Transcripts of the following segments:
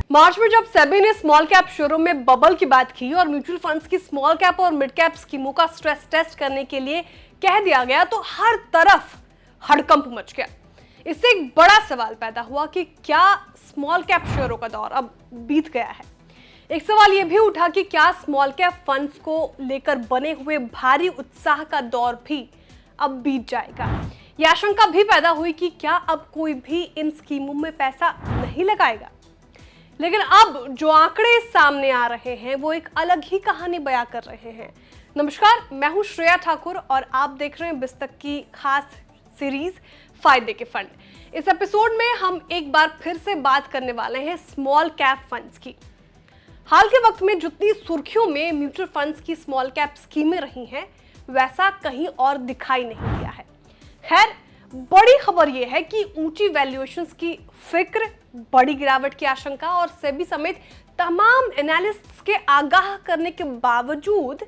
मार्च में जब सेबी ने स्मॉल कैप शेयरों में बबल की बात की और म्यूचुअल फंड्स की स्मॉल कैप और मिड कैप स्कीमों का स्ट्रेस टेस्ट करने के लिए कह दिया गया तो हर तरफ हड़कंप मच गया। इससे एक बड़ा सवाल पैदा हुआ कि क्या स्मॉल कैप शेयरों का दौर अब बीत गया है। एक सवाल यह भी उठा कि क्या स्मॉल कैप फंड्स को लेकर बने हुए भारी उत्साह का दौर भी अब बीत जाएगा। यह आशंका भी पैदा हुई कि क्या अब कोई भी इन स्कीमों में पैसा नहीं लगाएगा। लेकिन अब जो आंकड़े सामने आ रहे हैं वो एक अलग ही कहानी बयां कर रहे हैं। नमस्कार, मैं हूं श्रेया ठाकुर और आप देख रहे हैं बिस्तक की खास सीरीज फायदे के फंड। इस एपिसोड में हम एक बार फिर से बात करने वाले हैं स्मॉल कैप फंड्स की। हाल के वक्त में जितनी सुर्खियों में म्यूचुअल फंड्स की स्मॉल कैप स्कीमें रही हैं, वैसा कहीं और दिखाई नहीं दिया है। खैर, बड़ी खबर यह है कि ऊंची वैल्यूएशंस की फिक्र, बड़ी गिरावट की आशंका और सेबी समेत तमाम एनालिस्ट्स के आगाह करने के बावजूद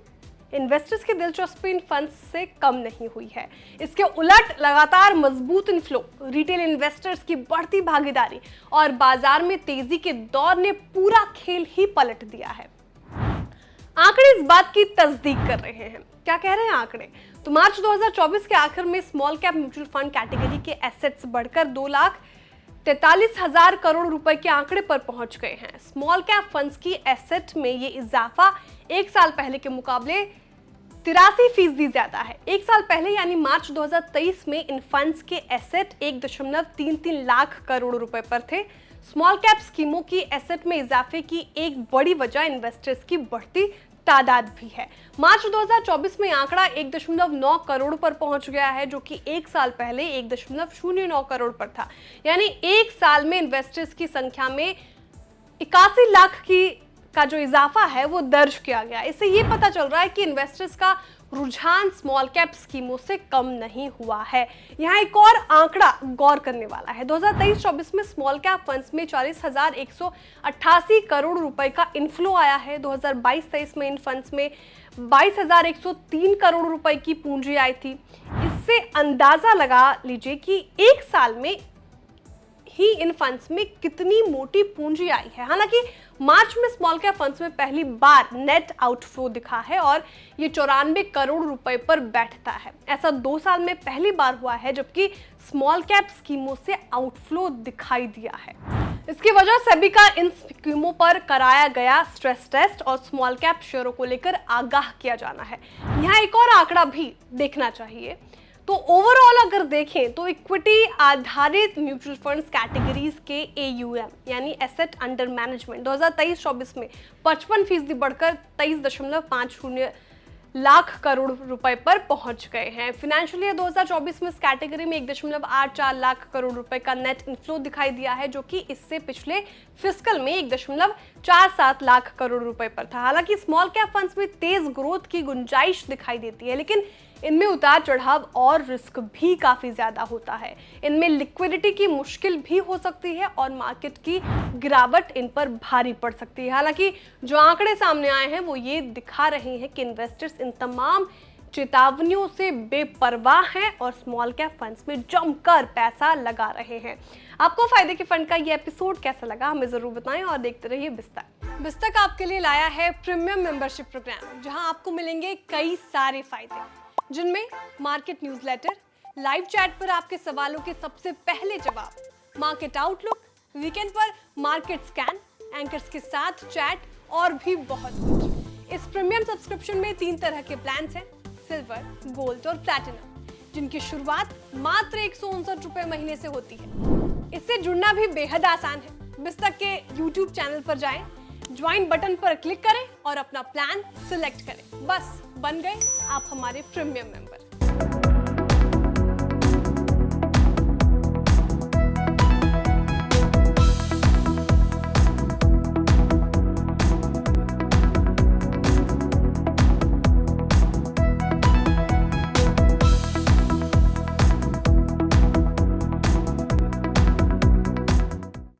इन्वेस्टर्स की दिलचस्पी इन फंड्स से कम नहीं हुई है। इसके उलट लगातार मजबूत इनफ्लो, रिटेल इन्वेस्टर्स की बढ़ती भागीदारी और बाजार में तेजी के दौर ने पूरा खेल ही पलट दिया है। आंकड़े इस बात की तस्दीक कर रहे हैं। क्या कह रहे हैं आंकड़े? तो मार्च 2024 के आखिर में small cap mutual fund category के एसेट्स बढ़कर 2,43,000 करोड़ रुपए के आंकड़े पर पहुंच गए हैं। स्मॉल कैप फंड्स की एसेट में ये इजाफा एक साल पहले के मुकाबले 83% ज्यादा है। एक साल पहले यानी मार्च 2023 में इन फंड्स के एसेट 1.33 लाख करोड़ रुपए पर थे। स्मॉल कैप स्कीमों की एसेट में इजाफे की एक बड़ी वजह इन्वेस्टर्स की बढ़ती तादाद भी है। मार्च 2024 में आंकड़ा 1.9 करोड़ पर पहुंच गया है, जो कि एक साल पहले 1.09 करोड़ पर था। यानी एक साल में इन्वेस्टर्स की संख्या में 81 लाख का जो इजाफा है वो दर्ज किया गया। इससे ये पता चल रहा है कि इन्वेस्टर्स का रुझान स्मॉल कैप स्कीमों से कम नहीं हुआ है। यहाँ एक और आंकड़ा गौर करने वाला है। 2023-24 में स्मॉल कैप फंड्स में 40,188 करोड़ रुपए का इनफ्लो आया है। 2022-23 में इन फंड्स में 22,103 करोड़ रुपए की पूंजी आई थी। इससे अंदाजा लगा लीजिए कि एक साल में ही इन फंड्स में कितनी मोटी पूंजी आई है। हालांकि मार्च में स्मॉल कैप फंड्स में पहली बार नेट आउटफ्लो दिखा है और ये 94 करोड़ रुपए पर बैठता है। ऐसा 2 साल में पहली बार हुआ है जबकि स्मॉल कैप स्कीमों से आउटफ्लो दिखाई दिया है। इसकी वजह सेबी का इन स्कीमों पर कराया गया स्ट्रेस टेस्ट और स्मॉल कैप शेयरों को लेकर आगाह किया जाना है। यहाँ एक और आंकड़ा भी देखना चाहिए। तो ओवरऑल अगर देखें तो इक्विटी आधारित म्यूचुअल फंड्स कैटेगरीज के AUM यानी एसेट अंडर मैनेजमेंट 2023-24 में 55% बढ़कर 23.50 लाख करोड़ रुपए पर पहुंच गए हैं। फाइनेंशियल ईयर 2024 में इस कैटेगरी में 1.84 लाख करोड़ रुपए का नेट इनफ्लो दिखाई दिया है, जो कि इससे पिछले फिस्कल में 1.47 लाख करोड़ रुपए पर था। हालांकि स्मॉल कैप फंड्स में तेज ग्रोथ की गुंजाइश दिखाई देती है, लेकिन इनमें उतार चढ़ाव और रिस्क भी काफी ज्यादा होता है। इनमें लिक्विडिटी की मुश्किल भी हो सकती है और मार्केट की गिरावट इन पर भारी पड़ सकती है। हालांकि जो आंकड़े सामने आए हैं वो ये दिखा रहे हैं कि इन्वेस्टर्स इन तमाम चेतावनियों से बेपरवाह हैं और स्मॉल कैप फंड्स में जमकर पैसा लगा रहे हैं। आपको फायदे के फंड का ये एपिसोड कैसा लगा हमें जरूर बताएं और देखते रहिए बिस्तक। बिस्तक आपके लिए लाया है प्रीमियम मेंबरशिप प्रोग्राम, जहां आपको मिलेंगे कई सारे फायदे, जिनमें मार्केट न्यूज़लेटर, लाइव चैट पर आपके सवालों के सबसे पहले जवाब, मार्केट आउटलुक, वीकेंड पर मार्केट स्कैन, एंकर्स के साथ चैट और भी बहुत कुछ। इस प्रीमियम सब्सक्रिप्शन में 3 तरह के प्लान्स हैं, सिल्वर, गोल्ड और प्लैटिनम, जिनकी शुरुआत मात्र 159 रुपए महीने से होती है। इससे जुड़ना भी बेहद आसान है। बिस्तक के YouTube चैनल पर जाएं, ज्वाइन बटन पर क्लिक करें और अपना प्लान सिलेक्ट करें। बस बन गए आप हमारे प्रीमियम मेंबर।